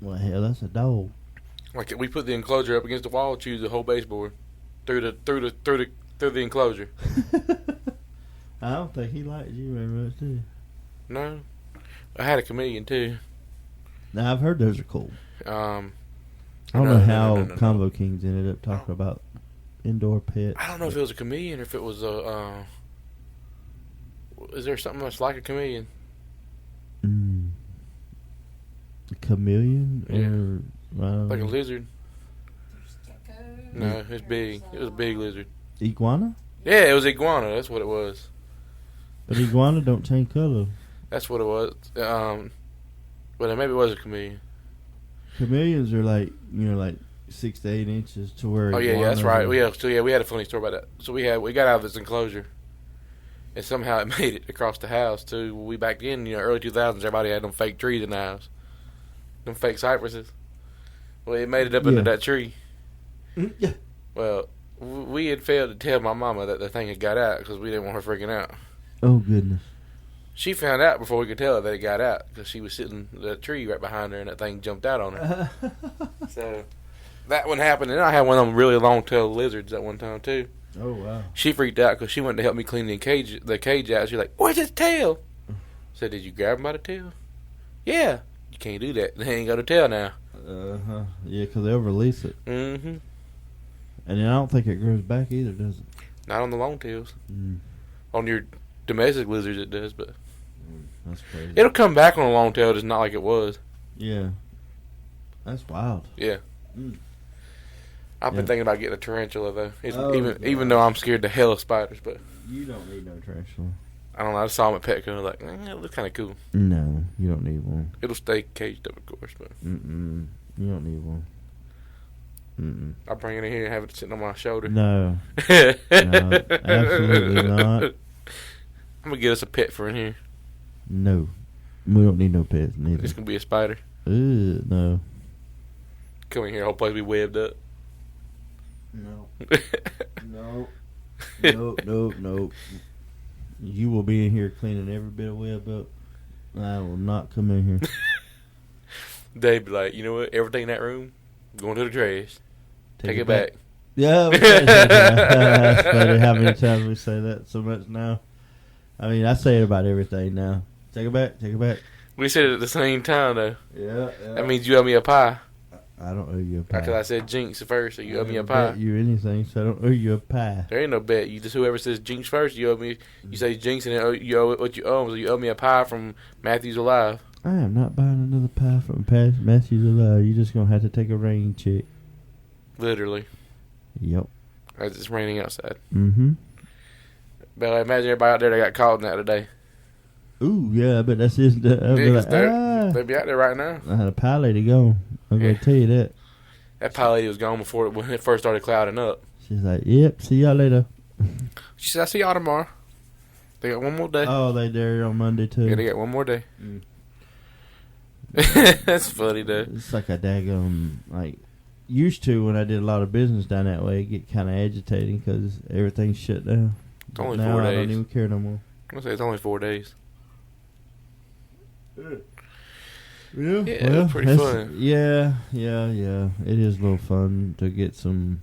Well, hell, that's a dog. Like we put the enclosure up against the wall, chews the whole baseboard through the enclosure. I don't think he likes you very much, do you? No, I had a chameleon too. Now I've heard those are cool. I don't know how Combo Kings ended up talking about indoor pets. I don't know if it was a chameleon or if it was a. Is there something that's like a chameleon? A chameleon? Yeah. Or Like a lizard? There's gecko. No, it's big. It was a big lizard. iguana? Yeah, it was iguana. That's what it was. But iguana don't change color. That's what it was. But maybe it was a chameleon. Chameleons are like 6 to 8 inches to where. Oh yeah, iguanas that's right. are- We had a funny story about that. So we got out of this enclosure, and somehow it made it across the house too. We back in early 2000s, everybody had them fake trees in the house, them fake cypresses. Well, it made it up into that tree. Yeah. Well, we had failed to tell my mama that the thing had got out because we didn't want her freaking out. Oh goodness. She found out before we could tell her that it got out because she was sitting in the tree right behind her and that thing jumped out on her. So that one happened, and I had one of them really long-tailed lizards at one time too. Oh wow. She freaked out because she went to help me clean the cage out. She's like, "Where's his tail?" I said, "Did you grab him by the tail?" "Yeah." "You can't do that. They ain't got a tail now." Yeah, because they'll release it, Mm-hmm. and then I don't think it grows back either, does it? Not on the long tails. Mm. On your domestic lizards, it does, but That's crazy. it'll come back on a long tail, just not like it was. Yeah. That's wild. Yeah. Mm. I've been thinking about getting a tarantula though. Even God. though I'm scared to hell of spiders, but You don't need no tarantula. I don't know. I saw them at Petco, like, it looks kind of cool. No, you don't need one. It'll stay caged up, of course, but You don't need one. I'll bring it in here and have it sitting on my shoulder. No. No, absolutely not. I'm gonna get us a pet for in here. No. We don't need no pets neither. It's gonna be a spider. No. Come in here, whole place be webbed up. No. Nope. You will be in here cleaning every bit of web up. I will not come in here. They'd be like, you know what? Everything in that room, going to the trash. Take it back. Yeah. That's funny how many times we say that so much now. I mean, I say it about everything now. Take it back. We said it at the same time, though. Yeah. That means you owe me a pie. I don't owe you a pie. Because I said jinx first, so you owe me a I pie. bet you anything, so I don't owe you a pie. There ain't no bet. You just whoever says jinx first, you owe me. You say jinx, and then you owe what you owe. So you owe me a pie from Matthews Alive. I am not buying another pie from Matthews Alive. You're just gonna have to take a rain check. Literally. Yep. As it's raining outside. Mm-hmm. But I imagine everybody out there that got caught in that today. Ooh, yeah, but that's just. I'll be like, They'll be out there right now. I had a pie lady go. I'm gonna tell you that. That pie lady was gone before when it first started clouding up. She's like, "Yep, see y'all later." She said, "I'll see y'all tomorrow." They got one more day. Oh, they there on Monday too. Yeah, they got one more day. That's funny, though. It's like a daggone like used to when I did a lot of business down that way. It get kind of agitating because everything's shut down. It's only now 4 I days. don't even care no more. I'm gonna say it's only 4 days. Yeah, Yeah, it was pretty fun. Yeah. It is a little fun to get some,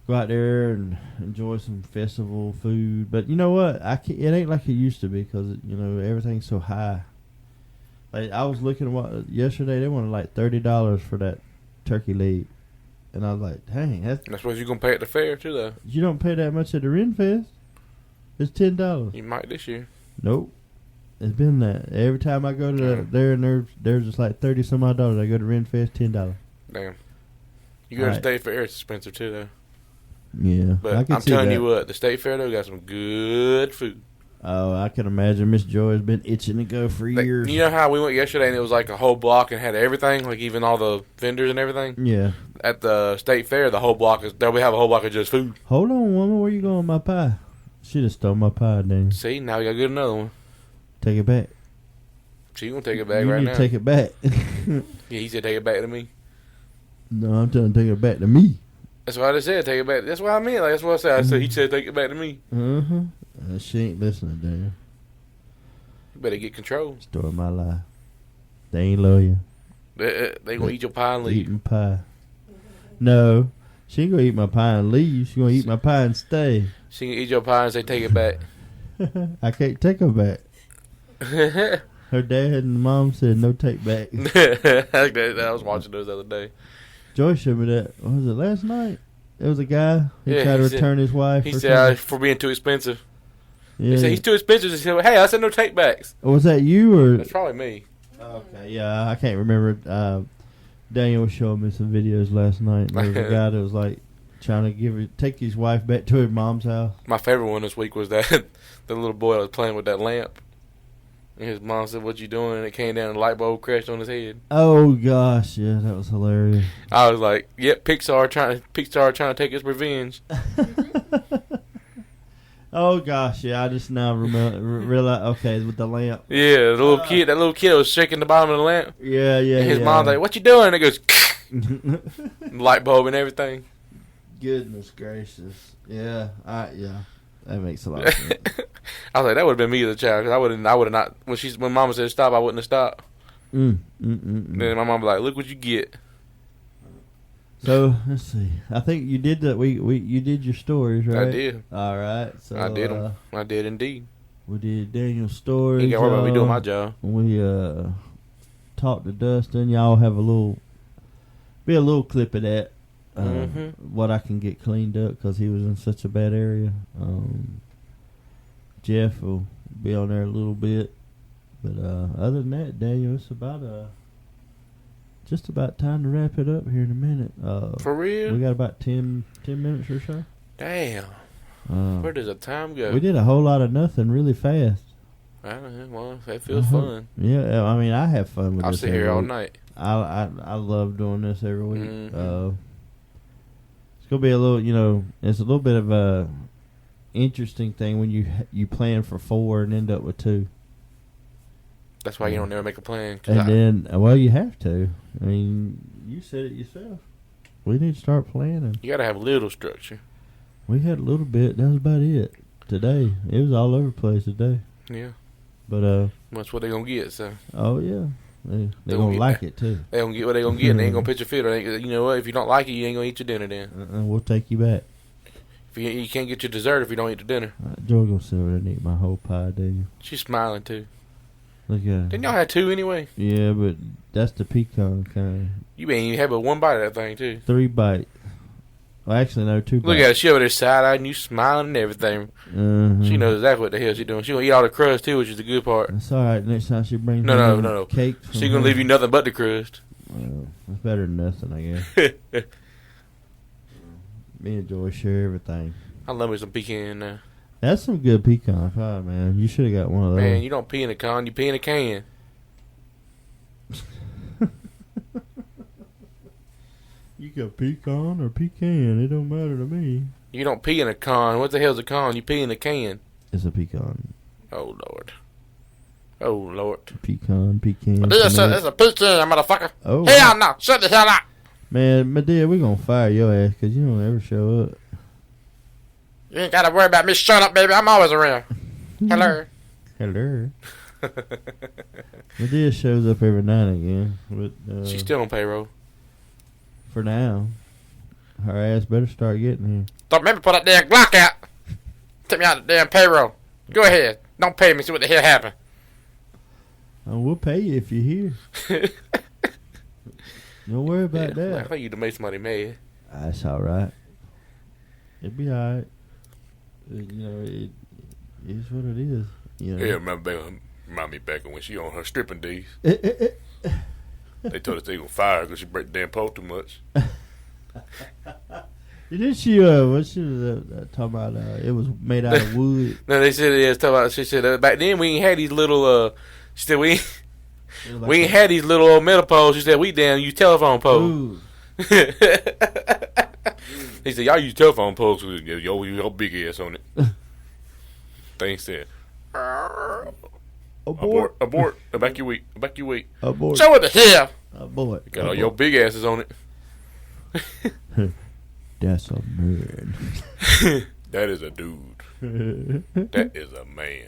go out there and enjoy some festival food. But you know what? It ain't like it used to be because everything's so high. Like I was looking at what yesterday, they wanted like $30 for that turkey leg, and I was like, dang, That's what you're gonna pay at the fair too, though. you don't pay that much at the Renfest. It's $10. You might this year. Nope. It's been that. Every time I go to there and there's just like 30 some odd dollars. I go to Renfest, $10. Damn. You go to Right. State Fair, it's expensive too, though. Yeah, But I can I'm see telling that. you what, the State Fair though got some good food. Oh, I can imagine Miss Joy has been itching to go for years. You know how we went yesterday and it was like a whole block and had everything, like even all the vendors and everything. Yeah. At the State Fair, the whole block is there. We have a whole block of just food. Hold on, woman. Where you going with my pie? She just stole my pie, dang. See, now we got to get another one. Take it back. She gonna take it back you right need now. to take it back. Yeah, he said take it back to me. No, I'm telling take it back to me. That's what I just said. Take it back. That's what I meant. Like that's what I said. I said he said take it back to me. She ain't listening, damn. You better get control. Story of my life. They ain't love you. They gonna eat your pie and leave. Eating pie. No, she ain't gonna eat my pie and leave. She gonna eat my pie and stay. She can eat your pie and say take it back. I can't take her back. Her dad and mom said no take back. I was watching those the other day. Joy showed me that. What was it last night? There was a guy. He Yeah, tried to he said- return his wife. He or said something. for being too expensive. Yeah. He said he's too expensive. He said, "Hey, I said no take backs." Was that you or? That's probably me. Okay, yeah, I can't remember. Daniel was showing me some videos last night. There was a guy that was like trying to take his wife back to her mom's house. My favorite one this week was that the little boy that was playing with that lamp. And his mom said, "What you doing?" And it came down and the light bulb crashed on his head. Oh gosh, yeah, that was hilarious. I was like, "Yep, Pixar trying to take its revenge." Oh gosh, yeah, I just now realize. Okay, with the lamp. Yeah, that little kid was shaking the bottom of the lamp. Yeah. And his yeah. mom's like, "What you doing?" And it goes, light bulb and everything. Goodness gracious. Yeah, that makes a lot of sense. I was like, that would have been me as a child. Cause I would have not. When Mama said stop, I wouldn't have stopped. Then my mom was like, "Look what you get." So let's see. I think you did that. You did your stories, right? I did. All right. So I did them. I did indeed. We did Daniel's stories. You got to worry about me doing my job. We talked to Dustin. Y'all have a little clip of that. What I can get cleaned up because he was in such a bad area. Jeff will be on there a little bit, but other than that, Daniel, it's just about time to wrap it up here in a minute. For real? We got about 10 minutes or so. Damn. Where does the time go? We did a whole lot of nothing really fast. I don't know. Well, that feels fun. Yeah, I mean, I have fun with I'll this. sit every here all week. night. I love doing this every week. Mhm. It's gonna be a little, it's a little bit of a interesting thing when you plan for 4 and end up with 2. That's why you don't never make a plan. And then, well, you have to. I mean, you said it yourself. We need to start planning. You got to have a little structure. We had a little bit. That was about it today. It was all over the place today. Yeah. But That's what they're going to get, so. oh yeah, they're They gonna gonna like get it too. They're going to get what they're going to get, and they ain't going to pitch a fit. Or you know what? If you don't like it, you ain't going to eat your dinner then. We'll take you back. If you can't get your dessert if you don't eat the dinner. Joy gonna sit over there and eat my whole pie, do you? She's smiling, too. Look at it. Didn't y'all have 2 anyway? Yeah, but that's the pecan kind. You ain't even had but 1 bite of that thing, too. 3 bite. Well, actually, no, 2 bites. Look at her. She over there side-eyed and you smiling and everything. Uh-huh. She knows exactly what the hell she's doing. She gonna eat all the crust, too, which is the good part. It's all right. Next time she brings No. cake. She gonna leave you nothing but the crust. Well, it's better than nothing, I guess. Me and Joy share everything. I love me some pecan now. That's some good pecan pie, man. You should have got one of those. Man, you don't pee in a con, you pee in a can. You got pecan or pecan. It don't matter to me. You don't pee in a con. What the hell's a con? You pee in a can. It's a pecan. Oh, Lord. Oh, Lord. Pecan. That's a pecan, motherfucker. Oh, Hell no. Shut the hell up. man, Medea, we're going to fire your ass because you don't ever show up. You ain't got to worry about me. Shut up, baby. I'm always around. Hello. Hello. Medea shows up every now and again. But, She's still on payroll. for now. Her ass better start getting here. Don't make me pull that damn Glock out. Take me out of the damn payroll. Go ahead. Don't pay me. See what the hell happened. We'll pay you if you're here. Don't worry about I that. think you'd have made somebody mad. That's all right. It'll be all right. It is what it is. You know? Yeah, remind me back when she on her stripping days. They told us they gonna fire her because she break the damn pole too much. Didn't she? What she was talking about? It was made out of wood. No, they said it was talking about. She said back then we ain't had these little. She said we ain't had these little old metal poles. She said we damn use telephone poles. He said y'all use telephone poles with your big ass on it. Thing said. Abort. Evacuate. Abort. So what the hell? Abort. Got all your big asses on it. That's a man. That is a dude. That is a man.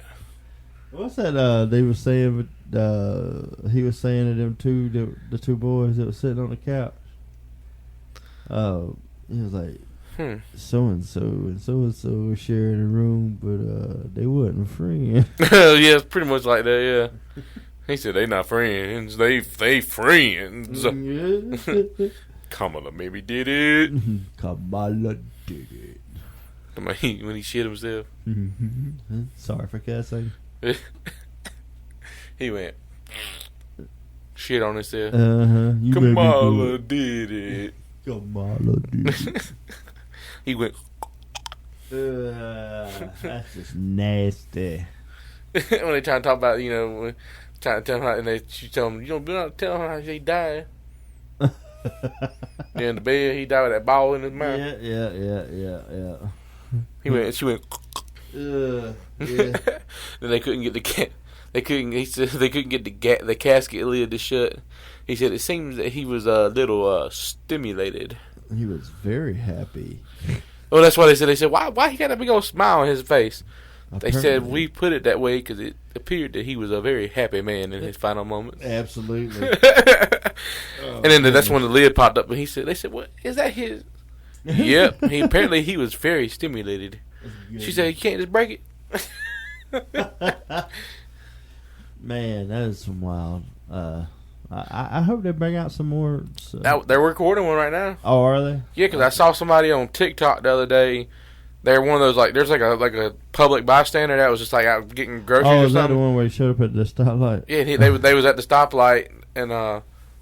What's that? They were saying. He was saying to them the 2 boys that were sitting on the couch. He was like, so and so were sharing a room, but they wasn't friends. Yeah, it's pretty much like that. Yeah. He said they not friends. They friends. Kamala maybe did it. Kamala did it. When he shit himself. Sorry for cussing. He went shit on himself. Kamala did it. Kamala did it. He went. That's just nasty. When they try to talk about, trying to tell him how, and she tell him, you don't tell him how he died. In the bed, he died with that ball in his mouth. Yeah. She went. Yeah. Then they couldn't get the He said they couldn't get the casket lid to shut. He said it seems that he was a little stimulated. He was very happy. Oh, that's why they said. They said, why he got a big old smile on his face? They Apparently. said we put it that way because it appeared that he was a very happy man in his final moments. Absolutely. And then that's when the lid popped up, and they said, "What is that? His?" Yep. Apparently he was very stimulated. She said, "You can't just break it." Man, that is some wild. I hope they bring out some more. They're recording one right now. Oh, are they? Yeah, because I saw somebody on TikTok the other day. They're one of those there's like a public bystander that was just out getting groceries. Oh, or is that something. the one where he showed up at the stoplight? Yeah, they was at the stoplight and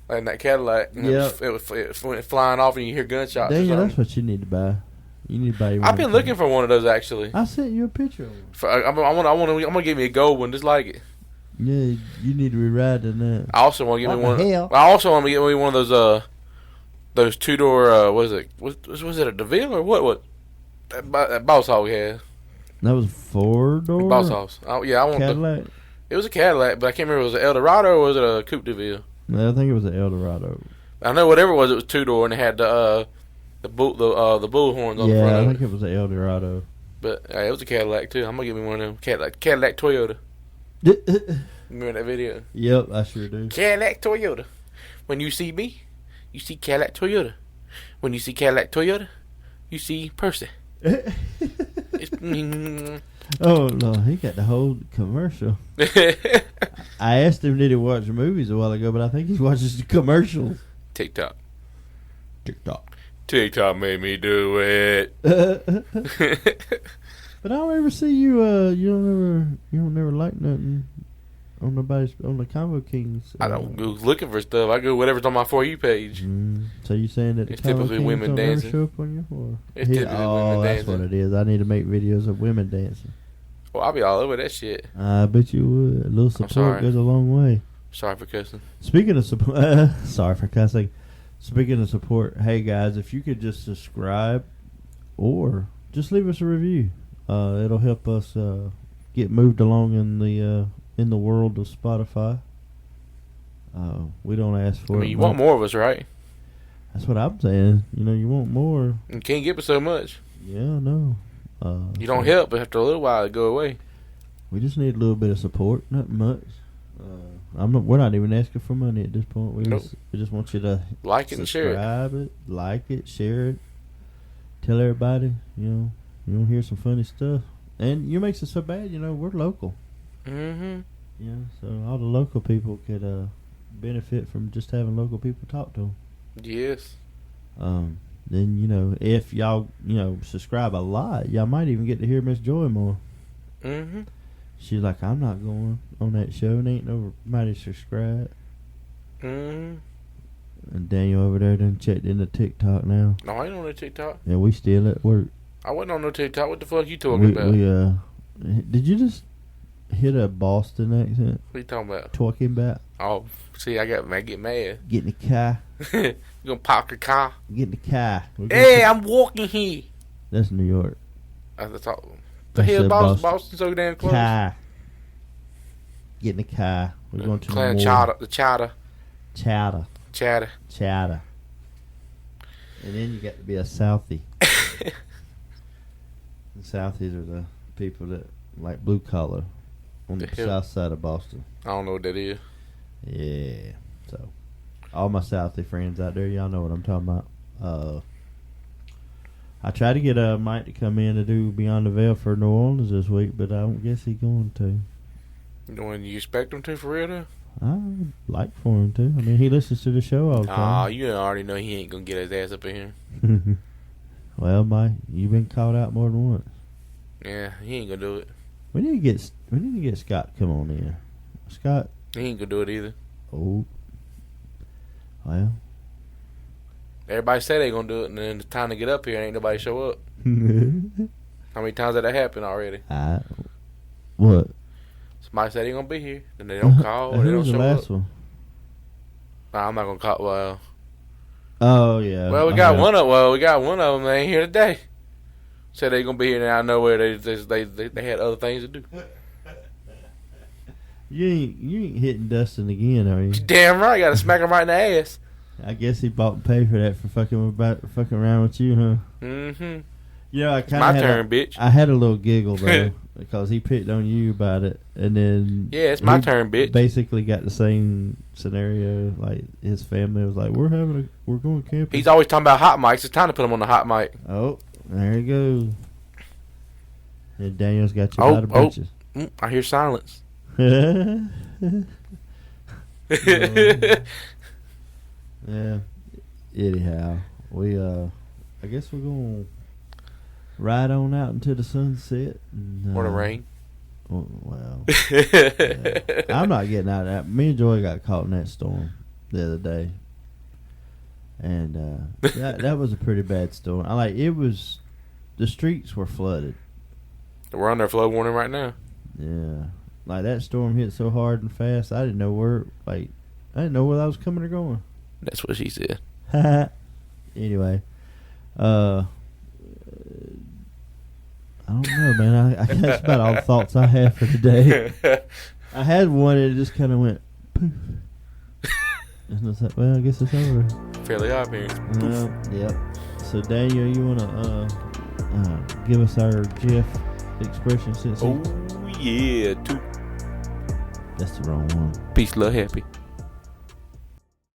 in that Cadillac. And Yep. it went flying off and you hear gunshots. Dang or it, that's something. what you need to buy. You need to buy your I've been looking for one of those actually. I sent you a picture of one. I'm gonna give me a gold one just like it. Yeah, you need to be riding that. I also want to get me What one. the hell? I also want to get me one of those 2-door. Was it a DeVille or what? That Boss Hog had. That was 4-door? Boss Hogs. Oh, yeah, I want Cadillac? It was a Cadillac, but I can't remember if it was an Eldorado or was it a Coupe DeVille. No, I think it was an Eldorado. I know whatever it was 2-door and it had the bull horns on the front Yeah, I of think it. it was an Eldorado. But it was a Cadillac too. I'm gonna get me one of them Cadillac Toyota. Remember that video? Yep, I sure do. Cadillac Toyota. When you see me, you see Cadillac Toyota. When you see Cadillac Toyota, you see Percy. It's, Oh, no, he got the whole commercial. I asked him did he watch movies a while ago, but I think he watches the commercials. TikTok. TikTok. TikTok made me do it. But I don't ever see you. You don't ever like nothing on the Convo Kings. I don't go looking for stuff. I go whatever's on my For You page. So you saying that the It's Convo typically Kings women don't ever dancing. show up on you? Or? It's typically women that's dancing. what it is. I need to make videos of women dancing. Well, I'll be all over that shit. I bet you would. A little support sorry. goes a long way. Sorry for cussing. Speaking of support, sorry for cussing. Speaking of support, hey guys, if you could just subscribe or just leave us a review, it'll help us get moved along in the world of Spotify. We don't ask for I it. mean, you want more of us, right? That's what I'm saying. You want more. You can't give us so much. Yeah, I know. You don't help, but after a little while, it go away. We just need a little bit of support, not much. We're not even asking for money at this point. We just want you to Like it and share it. subscribe it, like it, share it, tell everybody. You want to hear some funny stuff, and you makes it so bad. We're local. Mm-hmm. Yeah, so all the local people could benefit from just having local people talk to them. Yes. Then if y'all subscribe a lot, y'all might even get to hear Miss Joy more. Mm-hmm. She's like, I'm not going on that show, and ain't nobody subscribed. Mm-hmm. And Daniel over there done checked into TikTok now. No, I ain't on no TikTok. Yeah, we still at work. I wasn't on no TikTok. What the fuck you talking about? Did you just hit a Boston accent? What you talking about? Talking about Oh, see, I get mad. get in the car. You gonna park your car? Get in the car. Hey, I'm walking here. That's New York. That's all. The I hell, said Boston? Boston. Boston's so damn close. Car. Get in the car. We're going to Clan the chowder, the chowder. Chowder. And then you got to be a Southie. The Southies are the people that like blue collar on the hell? south side of Boston. I don't know what that is. Yeah. So, all my Southie friends out there, y'all know what I'm talking about. I tried to get Mike to come in to do Beyond the Veil for New Orleans this week, but I don't guess he's going to. When you expect him to, for real, though? I would like for him to. I mean, he listens to the show all the Aw, time. you already know he ain't gonna get his ass up in here. Well, Mike, you've been called out more than once. Yeah, he ain't gonna do it. We need to get Scott to come on in. Scott. He ain't gonna do it either. Oh. Well. Everybody say they gonna do it, and then it's time to get up here, and ain't nobody show up. How many times did that happen already? What? Somebody said they gonna be here, then they don't call, or they Who don't was the show last up. one? Nah, I'm not gonna call. Well, Oh yeah. well, we got one of them. They ain't here today. Said they gonna be here, and out of nowhere they had other things to do. You ain't hitting Dustin again, are you? Damn right, gotta smack him right in the ass. I guess he bought and paid for that for fucking around with you, huh? Mm-hmm. I kind My of turn, bitch. I had a little giggle though because he picked on you about it, and then Yeah, it's my he turn, bitch. Basically, got the same scenario. Like his family was like, "We're going camping." He's always talking about hot mics. It's time to put him on the hot mic. Oh, there he goes. And Daniel's got you by the britches. I hear silence. Yeah. Anyhow, I guess we're gonna ride on out into the sunset. And, Or the rain. Well, yeah. I'm not getting out of that. Me and Joy got caught in that storm the other day, and that was a pretty bad storm. The streets were flooded. We're under flood warning right now. Yeah, like that storm hit so hard and fast. I didn't know where I was coming or going. That's what she said. Anyway, I don't know, man. I that's about all the thoughts I have for today. I had one and it just kind of went poof. And I was like, well, I guess it's over. Fairly obvious. Yep. So Daniel, you wanna give us our GIF expression since Oh yeah, that's the wrong one. Peace, love, happy.